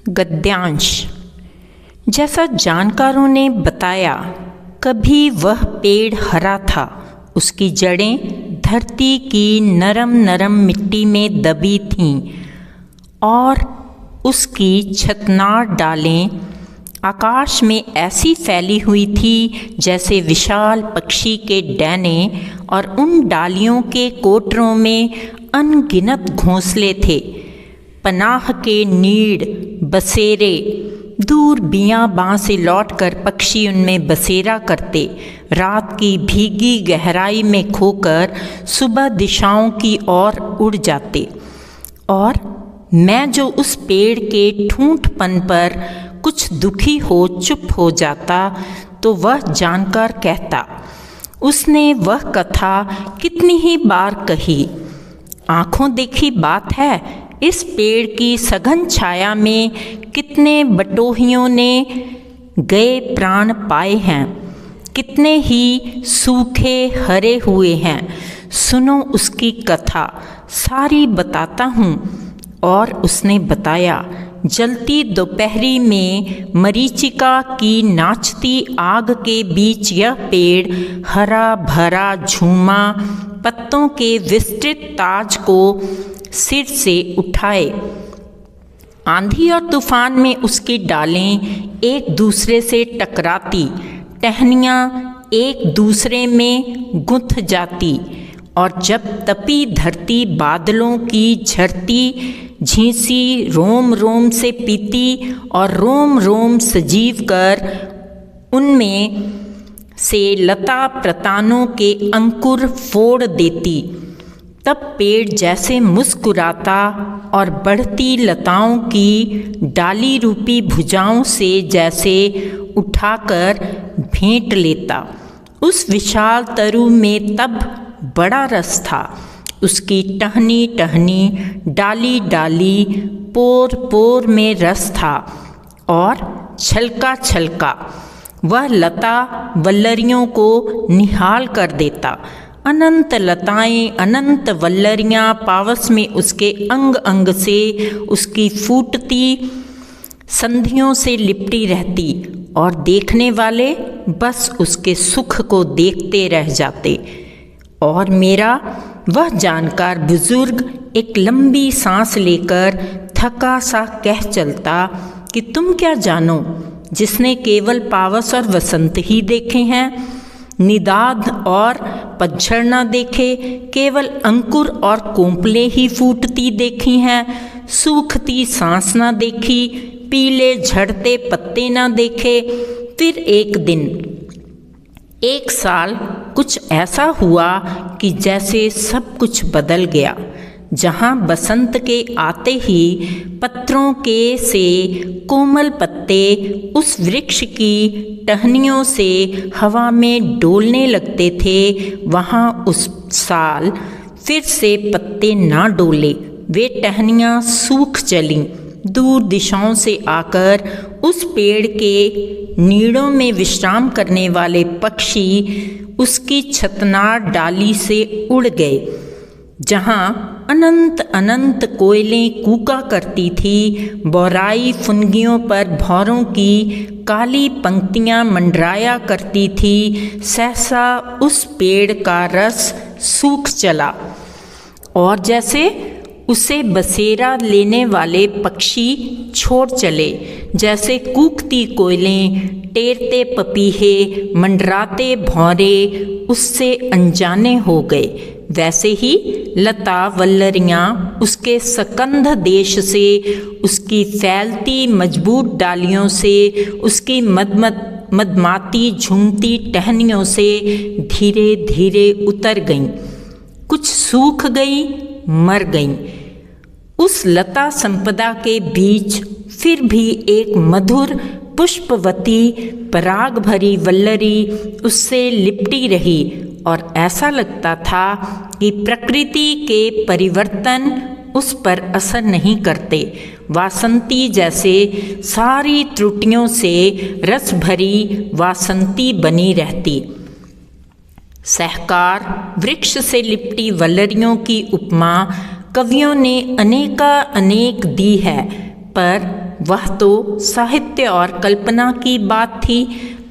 गद्यांश। जैसा जानकारों ने बताया, कभी वह पेड़ हरा था। उसकी जड़ें धरती की नरम नरम मिट्टी में दबी थीं और उसकी छतनार डालें आकाश में ऐसी फैली हुई थी जैसे विशाल पक्षी के डैने, और उन डालियों के कोटरों में अनगिनत घोंसले थे। पनाह के नीड़ बसेरे, दूर बियाबां से लौटकर पक्षी उनमें बसेरा करते, रात की भीगी गहराई में खोकर सुबह दिशाओं की ओर उड़ जाते। और मैं जो उस पेड़ के ठूंठपन पर कुछ दुखी हो चुप हो जाता, तो वह जानकर कहता, उसने वह कथा कितनी ही बार कही। आँखों देखी बात है, इस पेड़ की सघन छाया में कितने बटोहियों ने गए प्राण पाए हैं, कितने ही सूखे हरे हुए हैं। सुनो उसकी कथा, सारी बताता हूँ। और उसने बताया, जलती दोपहरी में मरीचिका की नाचती आग के बीच यह पेड़ हरा भरा झूमा पत्तों के विस्तृत ताज को सिर से उठाए। आंधी और तूफान में उसकी डालें एक दूसरे से टकराती, टहनियाँ एक दूसरे में गुंथ जाती, और जब तपी धरती बादलों की झरती झींसी रोम रोम से पीती और रोम रोम सजीव कर उनमें से लता प्रतानों के अंकुर फोड़ देती, तब पेड़ जैसे मुस्कुराता और बढ़ती लताओं की डाली रूपी भुजाओं से जैसे उठाकर भेंट लेता। उस विशाल तरु में तब बड़ा रस था। उसकी टहनी टहनी, डाली डाली, पोर पोर में रस था और छलका छलका वह लता वल्लरियों को निहाल कर देता। अनंत लताएं, अनंत वल्लरियाँ पावस में उसके अंग अंग से, उसकी फूटती संधियों से लिपटी रहती, और देखने वाले बस उसके सुख को देखते रह जाते। और मेरा वह जानकार बुजुर्ग एक लंबी सांस लेकर थका सा कह चलता कि तुम क्या जानो, जिसने केवल पावस और वसंत ही देखे हैं, निदाद और पतझड़ न देखे, केवल अंकुर और कोंपले ही फूटती देखी हैं, सूखती सांस न देखी, पीले झड़ते पत्ते न देखे। फिर एक दिन, एक साल कुछ ऐसा हुआ कि जैसे सब कुछ बदल गया। जहाँ बसंत के आते ही पत्रों के से कोमल पत्ते उस वृक्ष की टहनियों से हवा में डोलने लगते थे, वहाँ उस साल फिर से पत्ते ना डोले। वे टहनियाँ सूख चलीं। दूर दिशाओं से आकर उस पेड़ के नीड़ों में विश्राम करने वाले पक्षी उसकी छतनार डाली से उड़ गए। जहाँ अनंत अनंत कोयलें कूका करती थी, बौराई फुनगियों पर भौरों की काली पंक्तियाँ मंडराया करती थी, सहसा उस पेड़ का रस सूख चला, और जैसे उसे बसेरा लेने वाले पक्षी छोड़ चले, जैसे कूकती कोयलें, टेरते पपीहे, मंडराते भौरे उससे अनजाने हो गए, वैसे ही लता वल्लरियाँ उसके सकंध देश से, उसकी फैलती मजबूत डालियों से, उसकी मदमाती झूमती टहनियों से धीरे धीरे उतर गईं। कुछ सूख गई, मर गईं। उस लता संपदा के बीच फिर भी एक मधुर पुष्पवती पराग भरी वल्लरी उससे लिपटी रही, और ऐसा लगता था कि प्रकृति के परिवर्तन उस पर असर नहीं करते। वासंती जैसे सारी त्रुटियों से रस भरी वासंती बनी रहती। सहकार वृक्ष से लिपटी वल्लरियों की उपमा कवियों ने अनेक दी है, पर वह तो साहित्य और कल्पना की बात थी,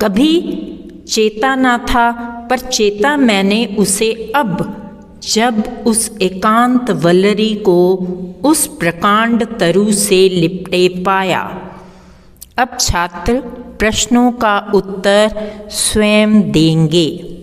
कभी चेता ना था, पर चेता मैंने उसे अब, जब उस एकांत वल्लरी को उस प्रकांड तरु से लिपटे पाया। अब छात्र प्रश्नों का उत्तर स्वयं देंगे।